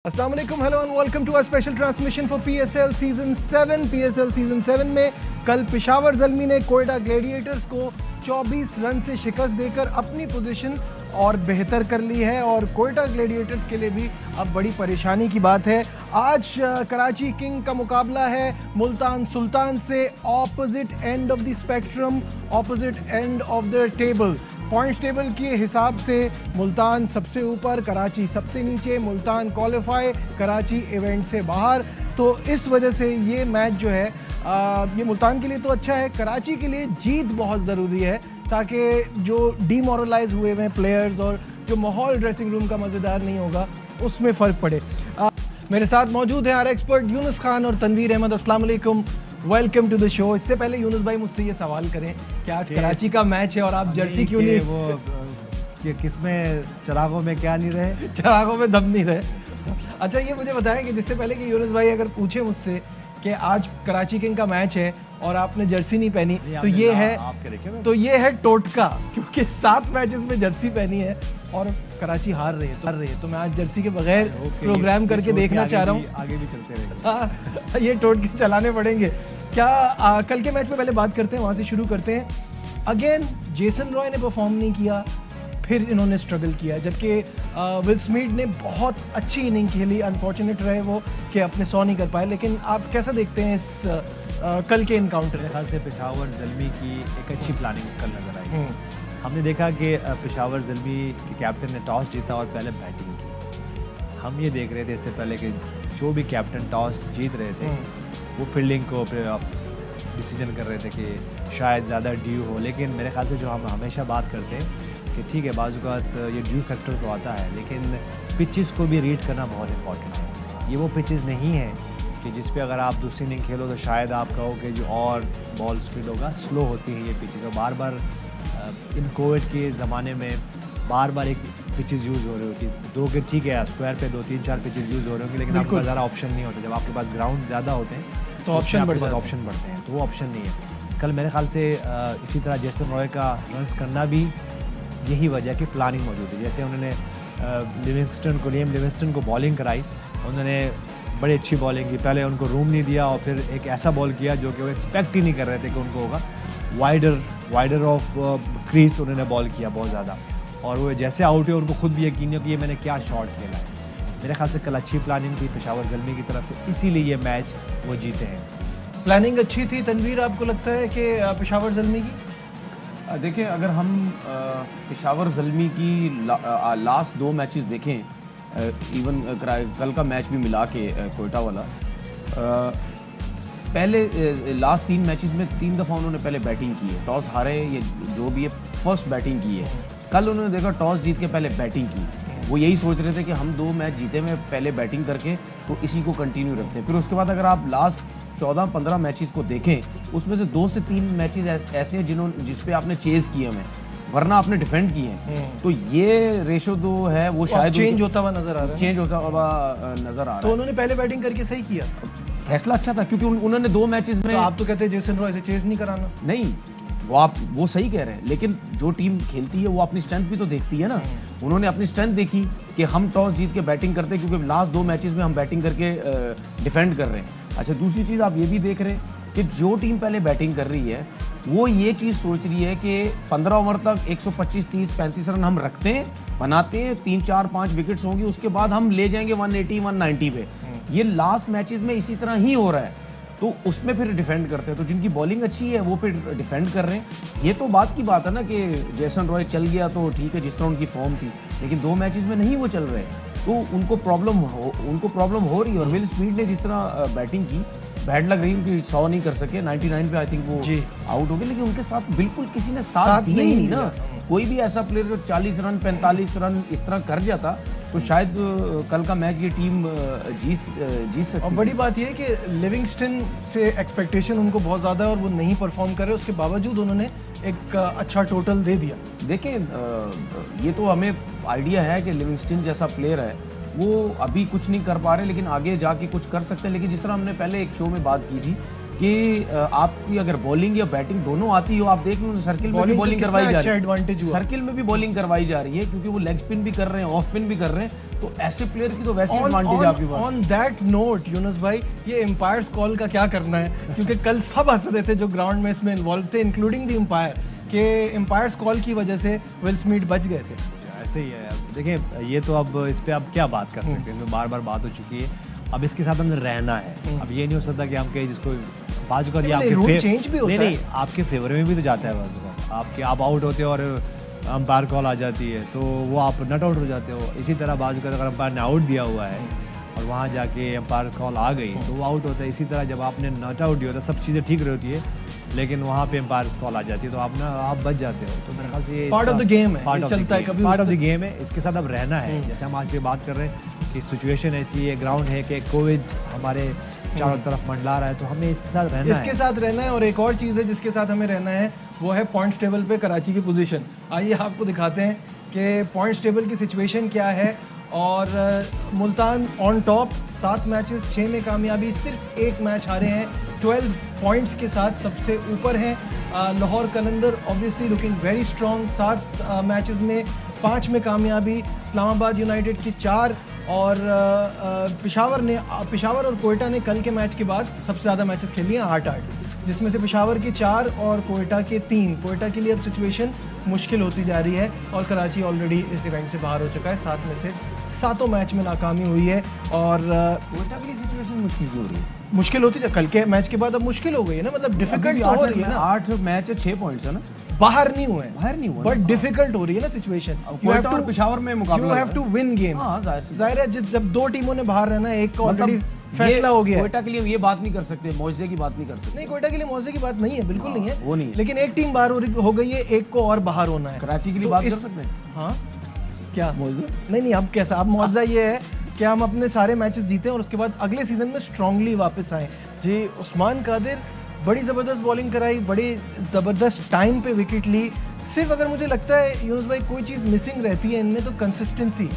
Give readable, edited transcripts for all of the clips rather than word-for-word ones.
अस्सलाम वालेकुम, hello and welcome to our special transmission for PSL season 7। PSL season 7 में कल पेशावर ज़ल्मी ने कोयटा ग्लैडिएटर्स को 24 रन से शिकस्त देकर अपनी पोजीशन और बेहतर कर ली है और कोयटा ग्लैडिएटर्स के लिए भी अब बड़ी परेशानी की बात है। आज कराची किंग का मुकाबला है मुल्तान सुल्तान से, opposite end of the spectrum, opposite end of the table. Points table के हिसाब से मुल्तान सबसे ऊपर, कराची सबसे नीचे। मुल्तान क्वालिफाई, कराची इवेंट से बाहर। तो इस वजह से ये मैच जो है ये मुल्तान के लिए तो अच्छा है, कराची के लिए जीत बहुत ज़रूरी है ताकि जो डीमोरलाइज हुए हुए प्लेयर्स और जो माहौल ड्रेसिंग रूम का मज़ेदार नहीं होगा उसमें फ़र्क पड़े। मेरे साथ मौजूद हैं हमारे एक्सपर्ट यूनुस खान और तनवीर अहमद। अस्सलाम वालेकुम, वेलकम टू द शो। इससे पहले यूनुस भाई मुझसे ये सवाल करें कि आज कराची का मैच है और आप जर्सी क्यों नहीं, वो कि किसमें चिरागों में क्या नहीं रहे, चिरागों में दम नहीं रहे। अच्छा ये मुझे बताएं कि जिससे पहले कि यूनुस भाई अगर पूछे मुझसे कि आज कराची किंग का मैच है और आपने जर्सी नहीं पहनी, तो ये है टोटका, क्योंकि 7 मैचेस में जर्सी पहनी है और कराची हार रही है। तो मैं आज जर्सी के बगैर प्रोग्राम करके देखना चाह रहा हूँ। आगे भी चलते रहेंगे। ये टोटके चलाने पड़ेंगे क्या? कल के मैच में पहले बात करते हैं, वहाँ से शुरू करते हैं। अगेन जेसन रॉय ने परफॉर्म नहीं किया, फिर इन्होंने स्ट्रगल किया, जबकि विल स्मिथ ने बहुत अच्छी इनिंग खेली। अनफॉर्चुनेट रहे वो कि अपने 100 नहीं कर पाए। लेकिन आप कैसा देखते हैं इस कल के इनकाउंटर? मेरे ख्याल से पेशावर ज़ल्मी की एक अच्छी प्लानिंग कल नजर आई। हमने देखा कि पेशावर ज़ल्मी के कैप्टन ने टॉस जीता और पहले बैटिंग की। हम ये देख रहे थे इससे पहले कि जो भी कैप्टन टॉस जीत रहे थे वो फील्डिंग को डिसीजन कर रहे थे कि शायद ज़्यादा ड्यू हो। लेकिन मेरे ख्याल से जो हम हमेशा बात करते हैं कि ठीक है बाज़-औक़ात ये ड्यू फैक्टर तो आता है, लेकिन पिचेस को भी रीड करना बहुत इंपॉर्टेंट है। ये वो पिचेस नहीं है कि जिस पे अगर आप दूसरी इनिंग खेलो तो शायद आप कहो कि जो और बॉल स्पीड होगा, स्लो होती है ये पिचेस। और बार बार इन कोविड के ज़माने में बार बार एक पिचेस यूज़ हो रही होती है। दो के ठीक है स्क्वायर पे 2-3-4 पिचेस यूज़ हो रहे होंगे, लेकिन आपके पास ज़्यादा ऑप्शन नहीं होता। जब आपके पास ग्राउंड ज़्यादा होते हैं तो ऑप्शन बढ़ते हैं, तो वो ऑप्शन नहीं है। कल मेरे ख्याल से इसी तरह जेसन रॉय का रन्स करना भी यही वजह कि प्लानिंग मौजूद है। जैसे उन्होंने लिविंगस्टन को बॉलिंग कराई, उन्होंने बड़ी अच्छी बॉलिंग की। पहले उनको रूम नहीं दिया और फिर एक ऐसा बॉल किया जो कि वो एक्सपेक्ट ही नहीं कर रहे थे कि उनको होगा। वाइडर ऑफ क्रीज उन्होंने बॉल किया बहुत ज़्यादा, और वो जैसे आउट है उनको खुद भी यकीन नहीं कि ये मैंने क्या शॉट खेला है। मेरे ख्याल से कल अच्छी प्लानिंग थी पेशावर ज़ल्मी की तरफ से, इसीलिए ये मैच वो जीते हैं। प्लानिंग अच्छी थी। तनवीर, आपको लगता है कि पेशावर ज़ल्मी की? देखिए, अगर हम पेशावर ज़ल्मी की लास्ट 2 मैचेस देखें, इवन कल का मैच भी मिला के कोयटा वाला, पहले लास्ट 3 मैचेस में 3 दफ़ा उन्होंने पहले बैटिंग की है। टॉस हारे ये जो भी है, फर्स्ट बैटिंग की है। कल उन्होंने देखा टॉस जीत के पहले बैटिंग की। वो यही सोच रहे थे कि हम 2 मैच जीते में पहले बैटिंग करके तो इसी को कंटिन्यू रखते हैं। फिर उसके बाद अगर आप लास्ट 14-15 मैचेस को देखें, उसमें से 2 से 3 मैचेस ऐसे हैं जिस पे आपने चेज़ किए हमें, वरना आपने डिफेंड किए हैं। तो ये रेशो जो है वो शायद चेंज होता हुआ नजर आ रहा है। तो उन्होंने पहले बैटिंग करके सही किया, फैसला अच्छा था, क्योंकि उन्होंने 2 मैचेस में। तो आप तो कहते हैं जेसन रॉय से चेज नहीं कराना। नहीं, वो सही कह रहे हैं, लेकिन जो टीम खेलती है वो अपनी स्ट्रेंथ भी तो देखती है ना। उन्होंने अपनी स्ट्रेंथ देखी कि हम टॉस जीत के बैटिंग करते हैं, क्योंकि लास्ट 2 मैचेस में हम बैटिंग करके डिफेंड कर रहे हैं। अच्छा, दूसरी चीज़ आप ये भी देख रहे हैं कि जो टीम पहले बैटिंग कर रही है वो ये चीज़ सोच रही है कि 15 ओवर तक 125, 30, 35 रन हम रखते हैं, बनाते हैं, 3, 4, 5 विकेट्स होंगी, उसके बाद हम ले जाएंगे 180, 190 पे। ये लास्ट मैचेस में इसी तरह ही हो रहा है, तो उसमें फिर डिफेंड करते हैं। तो जिनकी बॉलिंग अच्छी है वो फिर डिफेंड कर रहे हैं। ये तो बात की बात है ना कि जेसन रॉय चल गया तो ठीक है, जिस तरह उनकी फॉर्म थी, लेकिन 2 मैचेस में नहीं वो चल रहे, तो उनको प्रॉब्लम हो रही है। और विल स्मिथ ने जिस तरह बैटिंग की, बैड लग रही उनकी, 100 नहीं कर सके, 99 पे आई थिंक वो आउट हो गए, लेकिन उनके साथ बिल्कुल किसी ने साथ दिया ही नहीं ना। कोई भी ऐसा प्लेयर जो 40 रन 45 रन इस तरह कर जाता तो शायद कल का मैच ये टीम जीत सकती। और बड़ी बात यह है कि लिविंगस्टन से एक्सपेक्टेशन उनको बहुत ज़्यादा है और वो नहीं परफॉर्म कर रहे, उसके बावजूद उन्होंने एक अच्छा टोटल दे दिया। देखें, ये तो हमें आइडिया है कि लिविंगस्टन जैसा प्लेयर है, वो अभी कुछ नहीं कर पा रहे, लेकिन आगे जाके कुछ कर सकते हैं। लेकिन जिस तरह हमने पहले एक शो में बात की थी कि आपकी अगर बॉलिंग या बैटिंग दोनों आती हो, आप देख लो सर्किल में भी बॉलिंग करवाई जा रही है, सर्किल में भी बॉलिंग करवाई जा रही है, क्योंकि वो लेग स्पिन भी कर रहे हैं, ऑफ स्पिन भी कर रहे हैं। तो ऐसे प्लेयर की तो वैसे एडवांटेज आपके पास। ऑन दैट नोट यूनुस भाई, ये एम्पायर्स कॉल का क्या करना है? क्योंकि कल सब हंस रहे थे जो ग्राउंड में इसमें इन्वॉल्व थे, इंक्लूडिंग द एम्पायर, कि एम्पायर्स कॉल की वजह से विल स्मिथ बच गए थे। ऐसे ही है देखिए, ये तो अब इस पे आप क्या बात कर सकते हैं, इसमें बार बार बात हो चुकी है। अब इसके साथ हमें रहना है। अब ये नहीं हो सकता कि हम कहीं जिसको बाजू कर चेंज भी होता है, आपके फेवर में भी तो जाता है बाजू का। आपके आप आउट होते हो और अंपायर कॉल आ जाती है तो वो आप नट आउट हो जाते हो। इसी तरह बाजू का अगर अंपायर ने आउट दिया हुआ है और वहाँ जाके अंपायर कॉल आ गई तो वो आउट होता है। इसी तरह जब आपने नट आउट दिया होता है, सब चीज़ें ठीक रही होती है, लेकिन वहाँ पे अंपायर कॉल आ जाती है तो आप बच जाते हो। तो मेरे ख्याल से ये पार्ट ऑफ द गेम है, चलता है कभी, पार्ट ऑफ द गेम है। इसके साथ अब रहना है। जैसे हम आज पे बात कर रहे हैं कि सिचुएशन ऐसी है, ग्राउंड है कि कोविड हमारे चारों तरफ मंडला रहा है, तो हमें इसके साथ रहना है। और एक और चीज़ है जिसके साथ हमें रहना है, वो है पॉइंट्स टेबल पे कराची की पोजीशन। आइए आपको दिखाते हैं कि पॉइंट्स टेबल की सिचुएशन क्या है। और मुल्तान ऑन टॉप, 7 मैचेस 6 में कामयाबी, सिर्फ 1 मैच हारे हैं, 12 पॉइंट्स के साथ सबसे ऊपर हैं। Lahore Qalandar obviously looking very strong, 7 matches में 5 में कामयाबी। इस्लामाबाद यूनाइटेड की 4 और पेशावर और कोयटा ने कल के मैच के बाद सबसे ज़्यादा मैचेस खेल लिए 8-8, जिसमें से पेशावर के 4 और कोयटा के 3। कोयटा के लिए अब सिचुएशन मुश्किल होती जा रही है और कराची ऑलरेडी इस इवेंट से बाहर हो चुका है। 7 में से 7 मैच में नाकामी हुई है। और कोयटा की सिचुएशन मुश्किल क्यों हो रही है? मुश्किल होती है कल के मैच के बाद, अब मुश्किल हो गई है ना, मतलब डिफिकल्ट हो रही है ना। 8 मैच है, 6 पॉइंट्स है ना, बाहर नहीं हुए, बट डिफिकल्ट हो रही है ना सिचुएशन। कोयटा और पेशावर में मुकाबला, you have to win games. जाहिर है जब 2 टीमों ने बाहर रहना है, एक का ऑलरेडी फैसला हो गया। कोयटा के लिए ये बात नहीं कर सकते, मौजे की बात नहीं कर सकते। नहीं, कोयटा के लिए मौजे की बात नहीं है, बिल्कुल नहीं है, वो नहीं है। लेकिन एक टीम बाहर हो गई है, एक को और बाहर होना है। कराची के लिए बात कर सकते हैं। हाँ क्या मौजा? नहीं, अब कैसा, अब मौजा ये है कि हम अपने सारे मैचेस जीतें और उसके बाद अगले सीजन में स्ट्रांगली वापस आएँ। जी, उस्मान कादिर बड़ी ज़बरदस्त बॉलिंग कराई, बड़ी ज़बरदस्त टाइम पे विकेट ली। सिर्फ अगर मुझे लगता है यूनुस भाई कोई चीज़ मिसिंग रहती है इनमें तो कंसिस्टेंसी।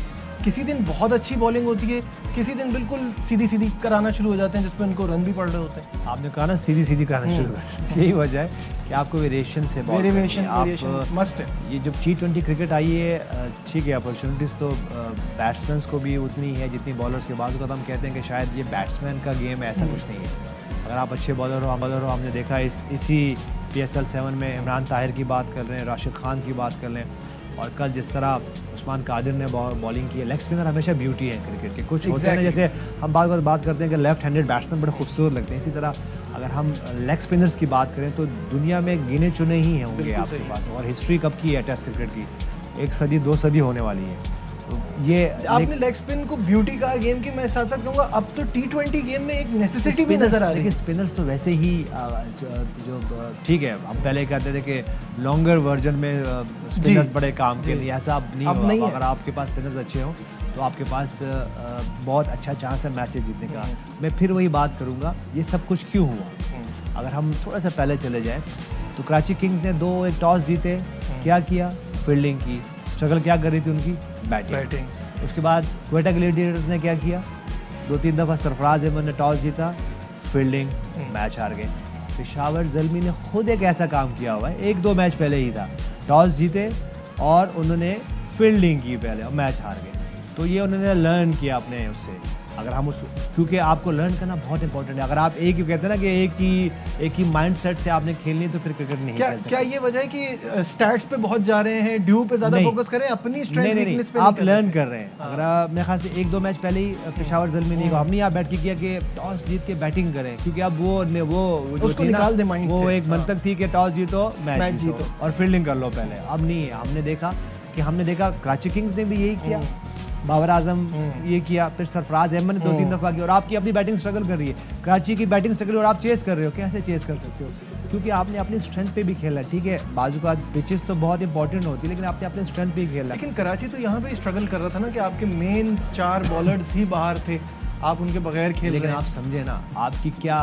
किसी दिन बहुत अच्छी बॉलिंग होती है, किसी दिन बिल्कुल सीधी सीधी कराना शुरू हो जाते हैं जिस पर उनको रन भी पड़ रहे होते हैं। आपने कहा ना सीधी सीधी कराना शुरू कर, यही वजह है कि आपको वेरिएशन से वेरिएशन मस्ट है। ये जब T20 क्रिकेट आई है, ठीक है, अपॉर्चुनिटीज़ तो बैट्समैन को भी उतनी है जितनी बॉलर्स के। बाद हम कहते हैं कि शायद ये बैट्समैन का गेम है, ऐसा कुछ नहीं है। अगर आप अच्छे बॉलर हो, हमने देखा इसी PSL 7 में इमरान ताहिर की बात कर रहे हैं, राशिद खान की बात कर रहे हैं, और कल जिस तरह उस्मान कादिर ने बॉलिंग की है। लेग स्पिनर हमेशा ब्यूटी है क्रिकेट के, कुछ होते हैं जैसे हम बात करते हैं कि लेफ्ट हैंडेड बैट्समैन बड़े खूबसूरत लगते हैं, इसी तरह अगर हम लेग स्पिनर्स की बात करें तो दुनिया में गिने चुने ही हैं होंगे आपके पास। और हिस्ट्री कब की है टेस्ट क्रिकेट की, 1 सदी 2 सदी होने वाली है। तो ये आपने लेग स्पिन को ब्यूटी कहा गेम की, मैं साथ साथ कहूँगा अब तो T20 गेम में एक नेसेसिटी भी नजर आ रही है। स्पिनर्स तो वैसे ही जो ठीक है, हम पहले कहते थे कि लॉन्गर वर्जन में स्पिनर्स बड़े काम के लिए, ऐसा अब नहीं है। अगर आपके पास स्पिनर्स अच्छे हों तो आपके पास बहुत अच्छा चांस है मैचेस जीतने का। मैं फिर वही बात करूँगा, ये सब कुछ क्यों हुआ। अगर हम थोड़ा सा पहले चले जाएँ तो कराची किंग्स ने 2-1 टॉस जीते, क्या किया, फील्डिंग की। स्ट्रगल क्या कर रही थी उनकी, बैटिंग। उसके बाद कोयटा ग्लेडिएटर्स ने क्या किया, 2-3 दफ़ा सरफराज अहमद ने टॉस जीता, फील्डिंग, मैच हार गए। पेशावर ज़ल्मी ने खुद एक ऐसा काम किया हुआ है, 1-2 मैच पहले ही था, टॉस जीते और उन्होंने फील्डिंग की पहले और मैच हार गए। तो ये उन्होंने लर्न किया अपने उससे। अगर हम क्योंकि आपको लर्न करना बहुत इंपॉर्टेंट है। अगर आप एक ही कहते हैं ना कि एक ही माइंड सेट से आपने खेलनी है तो फिर क्रिकेट नहीं खेल सकते। क्या ये वजह है कि स्टैट्स पे बहुत जा रहे हैं, ड्यू पे ज्यादा फोकस करें, अपनी स्ट्रेंथ वीकनेस पे आप लर्न कर रहे हैं। अगर मेरे ख्याल से 1-2 मैच पहले ही पेशावर ज़ल्मी ने हमने यहाँ बैठ के किया कि टॉस जीत के बैटिंग करें, क्योंकि अब वो उसको निकाल दे माइंड से। वो एक मंतक थी कि टॉस जीतो मैच जीतो और फील्डिंग कर लो पहले। अब नहीं है, हमने देखा कराची किंग्स ने भी यही किया, बाबर आजम ये किया, फिर सरफराज अहमद ने 2-3 दफ़ा किया। और आपकी अपनी बैटिंग स्ट्रगल कर रही है, कराची की बैटिंग स्ट्रगल, और आप चेस कर रहे हो। कैसे चेस कर सकते हो, क्योंकि आपने अपनी स्ट्रेंथ पे भी खेला। ठीक है, बाजू का पिचेस तो बहुत इंपॉर्टेंट होती है, लेकिन आपने अपने स्ट्रेंथ पे ही खेला। लेकिन कराची तो यहाँ पे स्ट्रगल कर रहा था ना कि आपके मेन 4 बॉलर्स ही बाहर थे, आप उनके बगैर खेल। लेकिन आप समझे ना, आपकी क्या,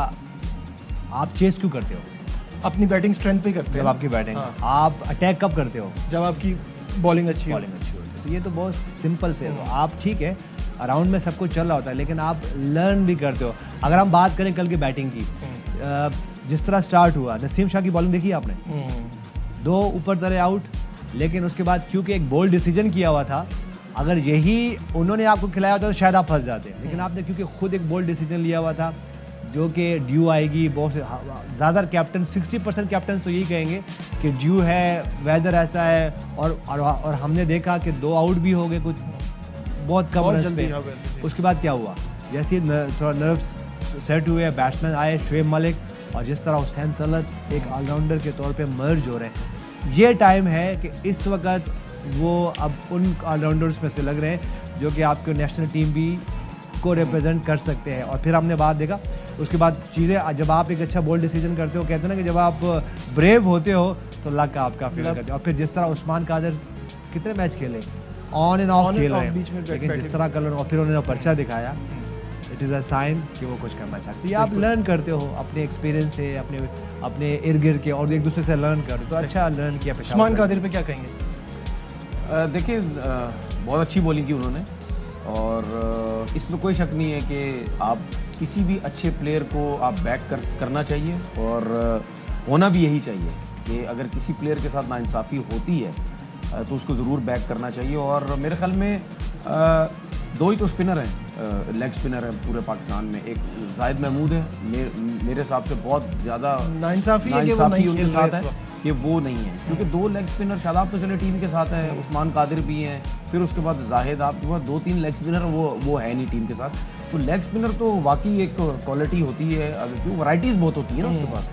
आप चेस क्यों करते हो, अपनी बैटिंग स्ट्रेंथ पे करते हो। जब आपकी बैटिंग, आप अटैक कब करते हो, जब आपकी बॉलिंग अच्छी होती है। तो ये तो बहुत सिंपल से है। तो आप ठीक है, अराउंड में सब कुछ चल रहा होता है, लेकिन आप लर्न भी करते हो। अगर हम बात करें कल की बैटिंग की, जिस तरह स्टार्ट हुआ, नसीम शाह की बॉलिंग देखी आपने, 2 ऊपर तरह आउट, लेकिन उसके बाद क्योंकि एक बोल्ड डिसीजन किया हुआ था अगर यही उन्होंने आपको खिलाया होता तो शायद आप फंस जाते हैं, लेकिन आपने क्योंकि खुद एक बोल्ड डिसीजन लिया हुआ था जो कि ड्यू आएगी। बहुत ज़्यादा कैप्टन 60% कैप्टन तो यही कहेंगे कि ड्यू है, वेदर ऐसा है, और हमने देखा कि 2 आउट भी हो गए कुछ बहुत कम रन पे। उसके बाद क्या हुआ, जैसे थोड़ा नर्व्स सेट हुए, बैट्समैन आए शुएब मलिक, और जिस तरह हुसैन तलत एक ऑलराउंडर के तौर पे मर्ज हो रहे हैं, ये टाइम है कि इस वक्त वो अब उन ऑलराउंडर्स में से लग रहे हैं जो कि आपके नेशनल टीम भी को रिप्रेजेंट कर सकते हैं। और फिर हमने बात देखा उसके बाद चीज़ें, जब आप एक अच्छा बोल्ड डिसीजन करते हो, कहते हैं ना कि जब आप ब्रेव होते हो तो लक आपका फेवर करते हो। और फिर जिस तरह उस्मान कादिर कितने मैच खेले, ऑन एंड ऑफ खेल रहे हैं, लेकिन जिस तरह कल और फिर उन्होंने पर्चा दिखाया, इट इज़ अ साइन कि वो कुछ करना चाहते हैं। आप लर्न करते हो अपने एक्सपीरियंस से, अपने इर्द गिर्द के, और एक दूसरे से लर्न करते हो, तो अच्छा लर्न किया। उस्मान कादिर पे क्या कहेंगे? देखिए बहुत अच्छी बॉलिंग की उन्होंने, और इसमें कोई शक नहीं है कि आप किसी भी अच्छे प्लेयर को आप बैक करना चाहिए, और होना भी यही चाहिए कि अगर किसी प्लेयर के साथ नाइंसाफ़ी होती है तो उसको ज़रूर बैक करना चाहिए। और मेरे ख्याल में 2 ही तो स्पिनर हैं, लेग स्पिनर हैं पूरे पाकिस्तान में। एक जाहिद महमूद है, मेरे हिसाब से बहुत ज़्यादा नाइंसाफ़ी उनके साथ है कि वो नहीं है, क्योंकि 2 लेग स्पिनर, शादाब तो चले टीम के साथ हैं, उस्मान कादिर भी हैं, फिर उसके बाद जाहिद, आपके पास 2-3 लेग स्पिनर वो है नहीं टीम के साथ। तो लेग स्पिनर तो वाकई एक क्वालिटी होती है, क्योंकि वैराइटीज़ बहुत होती है ना उसके पास,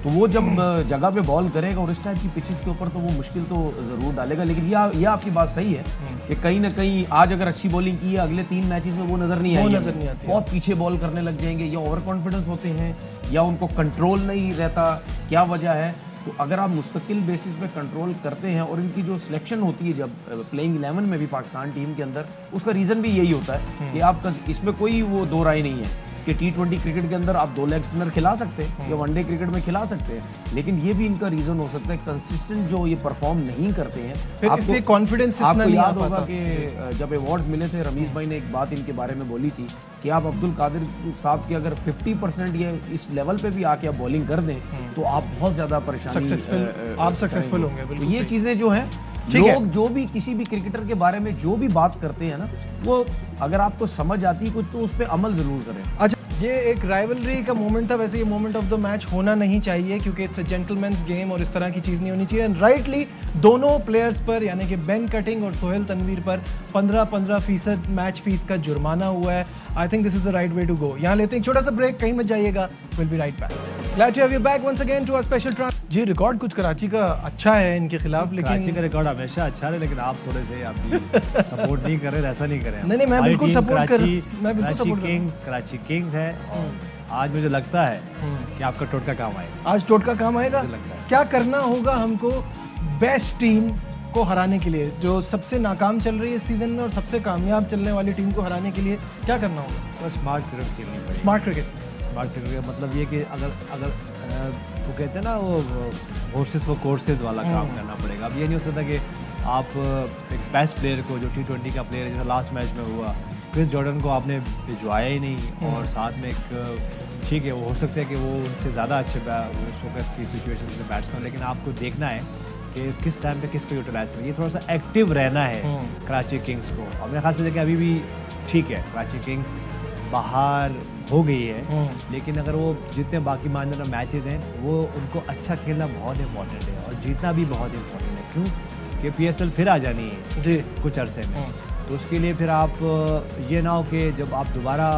तो वो जब जगह पे बॉल करेगा और इस टाइप की पिचेस के ऊपर तो वो मुश्किल तो ज़रूर डालेगा। लेकिन यह आपकी बात सही है कि कहीं ना कहीं आज अगर अच्छी बॉलिंग की है, अगले 3 मैचेस में वो नज़र नहीं आएगी, बहुत पीछे बॉल करने लग जाएंगे, या ओवर कॉन्फिडेंस होते हैं, या उनको कंट्रोल नहीं रहता, क्या वजह है। तो अगर आप मुस्तकिल बेसिस पे कंट्रोल करते हैं, और इनकी जो सिलेक्शन होती है जब प्लेइंग 11 में भी पाकिस्तान टीम के अंदर, उसका रीज़न भी यही होता है कि आप इसमें कोई वो 2 राय नहीं है कि T20 क्रिकेट के अंदर आप 2 लेग स्पिनर खिला सकते हैं या वनडे क्रिकेट में खिला सकते हैं, लेकिन ये भी इनका रीज़न हो सकता है कंसिस्टेंट जो ये परफॉर्म नहीं करते हैं। फिर इसलिए कॉन्फिडेंस आपको याद होगा कि जब अवार्ड मिले थे, रमीज़ भाई ने एक बात इनके बारे में बोली थी कि आप अब्दुल कादिर साहब की अगर 50% ये इस लेवल पे भी आके आप बॉलिंग कर दें तो आप बहुत ज़्यादा परेशानी, आप सक्सेसफुल होंगे। तो ये चीज़ें जो हैं, लोग जो भी किसी भी क्रिकेटर के बारे में जो भी बात करते हैं ना, वो अगर आपको समझ आती है कुछ तो उस पर अमल ज़रूर करें। अच्छा, ये एक राइवलरी का मोमेंट था, वैसे ये मोमेंट ऑफ द मैच होना नहीं चाहिए क्योंकि इट्स अ जेंटलमैन्स गेम और इस तरह की चीज़ नहीं होनी चाहिए। एंड राइटली दोनों प्लेयर्स पर, यानी कि बेन कटिंग और सोहेल तनवीर पर 15% मैच फीस का जुर्माना हुआ है। I think this is the right way to go. यहाँ लेते हैं छोटा सा ब्रेक, कहीं मत जाइएगा, will be right back. Glad to have you back once again to our special trans. जी, रिकॉर्ड कुछ कराची का अच्छा है इनके खिलाफ, लेकिन कराची का रिकॉर्ड हमेशा अच्छा है, लेकिन आप थोड़े से सपोर्ट नहीं कर रहे, ऐसा नहीं करें। नहीं, मैं बिल्कुल सपोर्ट कर रहा हूं। कराची किंग्स है, और आज मुझे लगता है कि आपका टोटका काम आएगा। आज टोटका काम आएगा। क्या करना होगा हमको बेस्ट टीम को हराने के लिए, जो सबसे नाकाम चल रही है इस सीजन में और सबसे कामयाब चलने वाली टीम को हराने के लिए क्या करना होगा? तो स्मार्ट क्रिकेट खेलनी पड़ेगी। स्मार्ट क्रिकेट मतलब ये कि अगर वो कहते हैं ना, वो हॉर्सेस फॉर कोर्सेज वाला काम करना पड़ेगा। अब ये नहीं हो सकता कि आप एक बेस्ट प्लेयर को, जो T20 का प्लेयर जैसा लास्ट मैच में हुआ, क्रिस जॉर्डन को आपने भिजवाया ही नहीं, और साथ में एक ठीक है वो हो सकता है कि वो उनसे ज़्यादा अच्छे उस वक्त की सिचुएशन में बैट्समैन, लेकिन आपको देखना है कि किस टाइम पे किसको यूटिलाइज करें। ये थोड़ा सा एक्टिव रहना है कराची किंग्स को। अब मेरे ख्याल से देखिए अभी भी ठीक है, कराची किंग्स बाहर हो गई है, लेकिन अगर वो जितने बाकी मानने मैचेस हैं वो उनको अच्छा खेलना बहुत इंपॉर्टेंट है, और जीतना भी बहुत इंपॉर्टेंट है। क्यों कि PSL फिर आ जानी है जी कुछ अरसे में, तो उसके लिए फिर आप ये ना हो कि जब आप दोबारा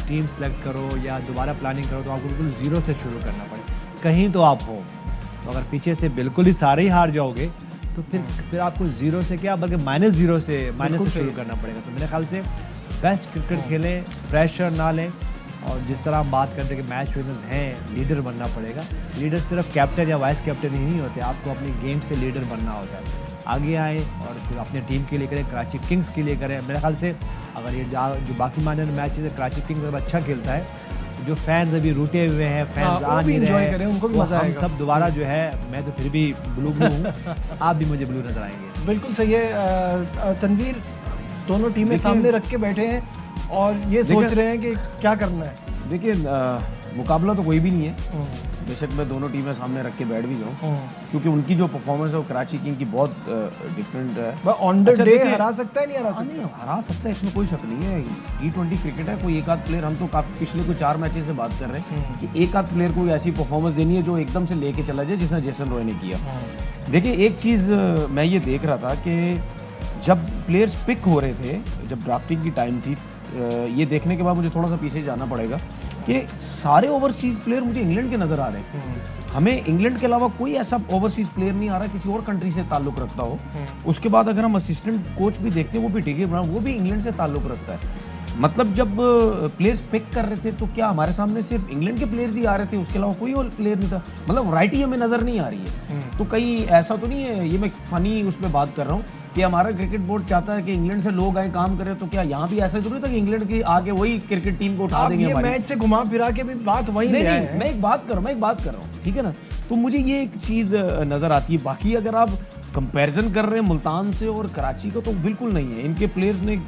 टीम सेलेक्ट करो या दोबारा प्लानिंग करो तो आपको बिल्कुल ज़ीरो से शुरू करना पड़े। कहीं तो आप हो, तो अगर पीछे से बिल्कुल ही सारे ही हार जाओगे तो फिर आपको ज़ीरो से क्या बल्कि -0 से शुरू करना पड़ेगा। तो मेरे ख्याल से बेस्ट क्रिकेट खेलें, प्रेशर ना लें, और जिस तरह हम बात करते हैं कि मैच विनर्स हैं, लीडर बनना पड़ेगा। लीडर सिर्फ कैप्टन या वाइस कैप्टन ही नहीं होते, आपको अपनी गेम से लीडर बनना होता है। आगे आए और फिर अपने टीम के लिए करें, कराची किंग्स के लिए करें। मेरे ख्याल से अगर ये जो बाकी माने मैच है, कराची किंग्स अगर अच्छा खेलता है, तो जो फैंस अभी रूटे हुए हैं, फैंस आ नहीं रहे, उनको भी मजा आएगा। सब दोबारा जो है, मैं तो फिर भी ब्लू हूँ, आप भी मुझे ब्लू नजर आएंगे। बिल्कुल सही है। तनवीर, दोनों टीमें सामने रख के बैठे हैं और ये सोच रहे हैं कि क्या करना है। देखिए मुकाबला तो कोई भी नहीं है, बेशक मैं दोनों टीमें सामने रख के बैठ भी जाऊँ, क्योंकि उनकी जो परफॉर्मेंस है वो कराची किंग की बहुत डिफरेंट है। ऑन द डे हरा सकता है, नहीं हरा सकता? नहीं हरा सकता है, इसमें कोई शक नहीं है। T20 क्रिकेट है, कोई एक आध प्लेयर, हम तो काफी पिछले कोई 4 मैचेस से बात कर रहे हैं कि एक आध प्लेयर को ऐसी परफॉर्मेंस देनी है जो एकदम से लेके चला जाए, जिसने जेसन रॉय ने किया। देखिए एक चीज़ मैं ये देख रहा था कि जब प्लेयर्स पिक हो रहे थे, जब ड्राफ्टिंग की टाइम थी, ये देखने के बाद मुझे थोड़ा सा पीछे जाना पड़ेगा कि सारे ओवरसीज प्लेयर मुझे इंग्लैंड के नज़र आ रहे हैं। हमें इंग्लैंड के अलावा कोई ऐसा ओवरसीज प्लेयर नहीं आ रहा किसी और कंट्री से ताल्लुक़ रखता हो। उसके बाद अगर हम असिस्टेंट कोच भी देखते हैं, वो भी टीके ब्राउन, वो भी इंग्लैंड से ताल्लुक़ रखता है। मतलब जब प्लेयर्स पिक कर रहे थे तो क्या हमारे सामने सिर्फ इंग्लैंड के प्लेयर्स ही आ रहे थे, उसके अलावा कोई और प्लेयर नहीं था? मतलब वैरायटी हमें नज़र नहीं आ रही है। तो कहीं ऐसा तो नहीं है, ये मैं फनी उसमें बात कर रहा हूँ कि हमारा क्रिकेट बोर्ड चाहता है कि इंग्लैंड से लोग आए काम करें, तो क्या यहाँ भी ऐसा जरूरी था कि इंग्लैंड की आगे वही क्रिकेट टीम को उठा देंगे? ये मैच से घुमा फिरा के भी बात वही नहीं, मैं एक बात कर रहा हूँ, ठीक है ना? तो मुझे ये एक चीज़ नज़र आती है। बाकी अगर आप कंपैरिजन कर रहे हैं मुल्तान से और कराची का, तो बिल्कुल नहीं है। इनके प्लेयर्स ने,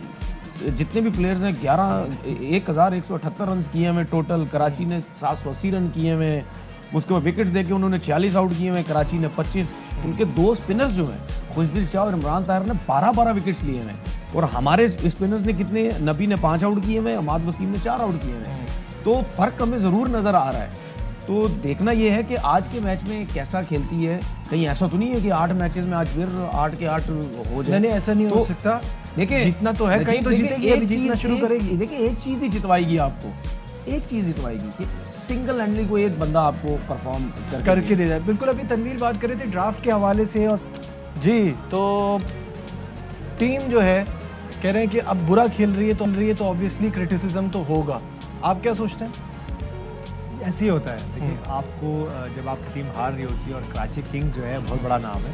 जितने भी प्लेयर्स ने 11,178 रन किए हैं टोटल, कराची ने 780 रन किए हैं। उसके बाद विकेट्स देके उन्होंने 46 आउट किए हैं, कराची ने 25। उनके 2 स्पिनर्स जो हैं, खुशदिल शाह और इमरान ताहिर ने 12-12 विकेट्स लिए हैं, और हमारे स्पिनर्स ने कितने, नबी ने 5 आउट किए हैं, अहमद वसीम ने 4 आउट किए हैं। तो फ़र्क हमें ज़रूर नज़र आ रहा है। तो देखना ये है कि आज के मैच में कैसा खेलती है। कहीं ऐसा तो नहीं है कि 8 मैचेस में आज फिर 8 के 8 हो जाए? नहीं, ऐसा नहीं हो सकता। देखिए जीतना तो है, कहीं तो जीतेगी, अभी जीतना शुरू करेगी। देखिए एक चीज़ ही जितवाएगी आपको, एक चीज़ जितवाएगी कि सिंगल हैंडली को एक बंदा आपको परफॉर्म करके दे जाए। बिल्कुल, अभी तनवीर बात कर रहे थे ड्राफ्ट के हवाले से, और जी तो टीम जो है कह रहे हैं कि अब बुरा खेल रही है तो ऑब्वियसली क्रिटिसिज्म तो होगा। आप क्या सोचते हैं? ऐसे ही होता है। देखिए आपको जब आपकी टीम हार रही होती है, और कराची किंग्स जो है बहुत बड़ा नाम है,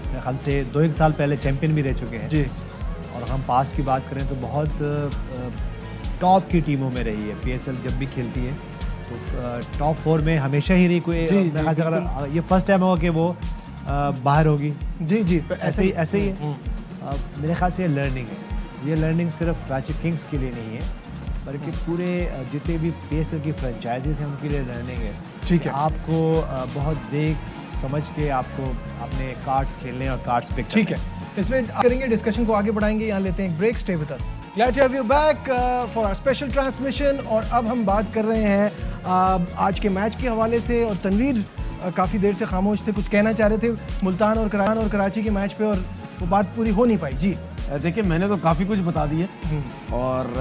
मेरे ख्याल से 2-1 साल पहले चैंपियन भी रह चुके हैं जी, और हम पास्ट की बात करें तो बहुत टॉप की टीमों में रही है। PSL जब भी खेलती है तो टॉप 4 में हमेशा ही रही। कोई ये फर्स्ट टाइम होगा कि वो बाहर होगी। जी ऐसे ही है। मेरे ख्याल से ये लर्निंग है। ये लर्निंग सिर्फ कराची किंग्स के लिए नहीं है, बल्कि पूरे जितने भी PSL की फ्रेंचाइजीज हैं उनके लिए लर्निंग है। ठीक है, आपको बहुत देख समझ के आपको अपने कार्ड्स खेलने और कार्ड्स पिक। ठीक है, इसमें करेंगे, डिस्कशन को आगे बढ़ाएंगे। यहाँ लेते हैं एक break. Stay with us. Glad to have you back for our special transmission. और अब हम बात कर रहे हैं आज के मैच के हवाले से, और तनवीर काफ़ी देर से खामोश थे, कुछ कहना चाह रहे थे मुल्तान और कराची के मैच पे, और वो बात पूरी हो नहीं पाई। जी देखिए मैंने तो काफ़ी कुछ बता दी है, और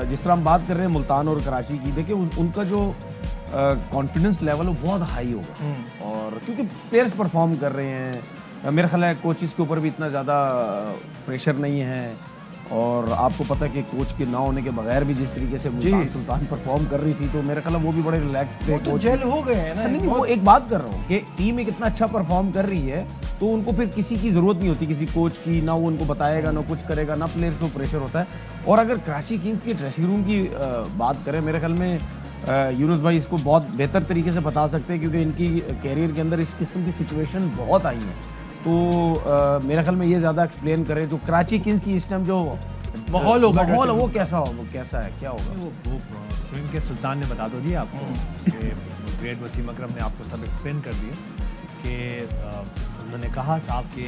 जिस तरह हम बात कर रहे हैं मुल्तान और कराची की, देखिए उनका जो कॉन्फिडेंस लेवल है बहुत हाई होगा, और क्योंकि प्लेयर्स परफॉर्म कर रहे हैं। मेरा ख्याल है कोचेस के ऊपर भी इतना ज़्यादा प्रेशर नहीं है, और आपको पता है कि कोच के ना होने के बगैर भी जिस तरीके से मुल्तान सुल्तान परफॉर्म कर रही थी, तो मेरा ख्याल है वो भी बड़े रिलैक्स थे। तो जेल हो गए हैं ना। नहीं, वो एक बात कर रहा हूँ कि टीम एक इतना अच्छा परफॉर्म कर रही है, तो उनको फिर किसी की ज़रूरत नहीं होती, किसी कोच की, ना वो उनको बताएगा, ना कुछ करेगा, ना प्लेयर्स को प्रेशर होता है। और अगर कराची किंग्स के ड्रेसिंग रूम की बात करें, मेरे ख्याल में यूनुस भाई इसको बहुत बेहतर तरीके से बता सकते हैं, क्योंकि इनकी कैरियर के अंदर इस किस्म की सिचुएशन बहुत आई है। तो मेरे ख्याल में ये ज़्यादा एक्सप्लेन करें जो कराची किंग्स की इस टाइम जो माहौल होगा, वो कैसा है, क्या होगा? वो स्विंग के सुल्तान ने बता दो दिया आपको कि ग्रेट वसीम अकरम ने आपको सब एक्सप्लेन कर दिया कि उन्होंने कहा साहब कि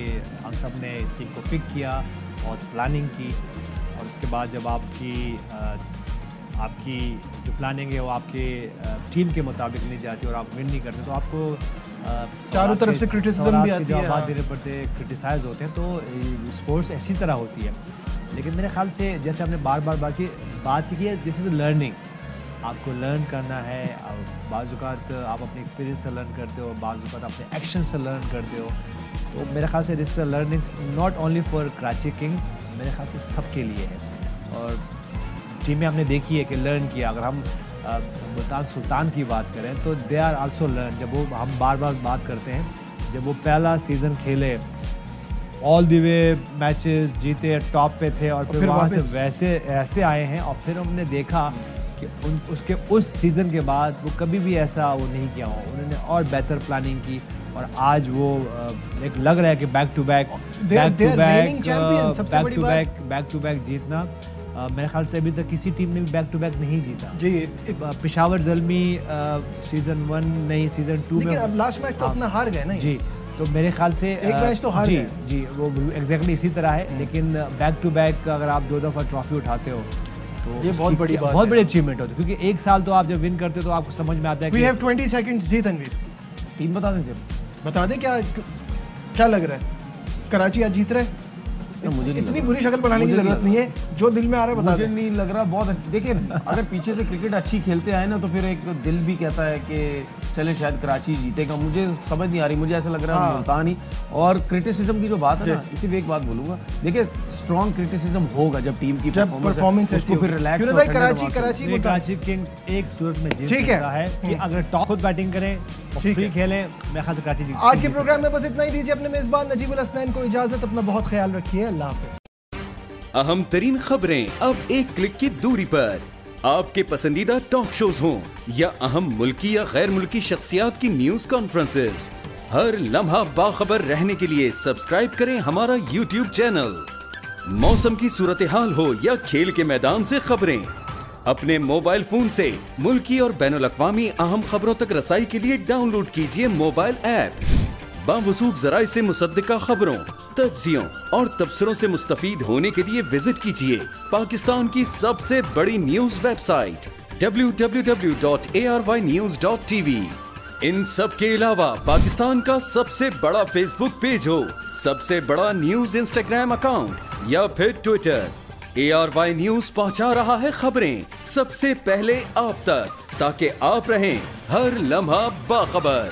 हम सब ने इस टीम को पिक किया, बहुत प्लानिंग की, और उसके बाद जब आपकी जो प्लानिंग है वो आपके टीम के मुताबिक नहीं जाती और आप विन नहीं करते, तो आपको चारों तरफ से क्रिटिसिज्म भी आती है, जवाब देने पड़ते, क्रिटिसाइज होते हैं। तो स्पोर्ट्स ऐसी तरह होती है। लेकिन मेरे ख्याल से जैसे हमने बार बात की है, दिस इज़ लर्निंग। आपको लर्न करना है। बाज़-औक़ात आप अपने एक्सपीरियंस से लर्न करते हो, बाज़-औक़ात अपने एक्शन से लर्न करते हो। तो मेरे ख्याल से this learning not only for Karachi Kings, मेरे ख्याल से सबके लिए है। और टीमें हमने देखी है कि लर्न किया। अगर हम मुल्तान सुल्तान की बात करें तो दे आर आल्सो लर्न। जब वो हम बार बात करते हैं, जब वो पहला सीज़न खेले, ऑल द वे मैचेस जीते, टॉप पे थे, और फिर वहाँ से ऐसे आए हैं, और फिर हमने देखा कि उसके उस सीज़न के बाद वो कभी भी ऐसा वो नहीं किया हो, उन्होंने और बेहतर प्लानिंग की, और आज वो एक लग रहा है कि बैक टू बैक जीतना मेरे ख्याल से अभी तक किसी टीम ने बैक टू बैक नहीं जीता जी। पेशावर ज़ल्मी सीजन 1 नहीं सीजन 2 में, लेकिन अब लास्ट मैच तो अपना हार गए ना जी। तो मेरे ख्याल से एक मैच तो हार गए। जी वो एग्जैक्टली इसी तरह है, लेकिन बैक टू बैक अगर आप 2 दफ़ा ट्रॉफी उठाते हो तो ये बहुत बड़ी बात है, बहुत बड़ी अचीवमेंट होती है, क्योंकि एक साल तो आप जब विन करते हो तो आपको समझ में आता है वी हैव 20 सेकंड्स। जी तनवीर टीम बता दें सर, बता दे क्या लग रहा है, कराची आज जीत रहे हैं? मुझे इतनी बुरी शक्ल बनाने की जरूरत नहीं है, जो दिल में आ रहा है बता मुझे दे। नहीं लग रहा बहुत। देखिए अगर पीछे से क्रिकेट अच्छी खेलते आए ना तो फिर एक दिल भी कहता है कि चले शायद कराची जीतेगा। मुझे समझ नहीं आ रही, मुझे ऐसा लग रहा है मुल्तान ही। और क्रिटिसिज्म की जो बात है ना, इसी पे एक बात बोलूंगा, देखिए स्ट्रॉन्ग क्रिटिसिज्म होगा जब टीम की परफॉर्मेंस उसको फिर रिलैक्स भाई कराची किंग्स एक सूरत में जीत ठीक है। सकता है कि अगर टॉप खुद बैटिंग करें, फ्री खेलें, मैं ख्याल से कराची जीत। आज के प्रोग्राम में बस इतना ही। दीजिए अपने मेजबान नजीबुल हसनैन को इजाजत। अपना बहुत ख्याल रखिए। अल्लाह हाफ़िज़। अहम तरीन खबरें अब एक क्लिक की दूरी पर। आपके पसंदीदा टॉक शोज हों या अहम मुल्की या गैर मुल्की शख्सियात की न्यूज कॉन्फ्रेंसेस, हर लम्हा बाखबर रहने के लिए सब्सक्राइब करें हमारा YouTube चैनल। मौसम की सूरत हाल हो या खेल के मैदान से खबरें, अपने मोबाइल फोन से मुल्की और बैनुल-अक़वामी अहम खबरों तक रसाई के लिए डाउनलोड कीजिए मोबाइल ऐप। बावसूख ज़राए से मुसद्दिका खबरों, तज्ज़ियों और तबसरों से मुस्तफ़ीद होने के लिए विजिट कीजिए पाकिस्तान की सबसे बड़ी न्यूज वेबसाइट www.arYnews.tv। इन सब के अलावा पाकिस्तान का सबसे बड़ा फेसबुक पेज हो, सबसे बड़ा न्यूज इंस्टाग्राम अकाउंट या फिर ट्विटर, ARY न्यूज पहुंचा रहा है खबरें सबसे पहले आप तक, ताकि आप रहें हर लम्हा बाखबर।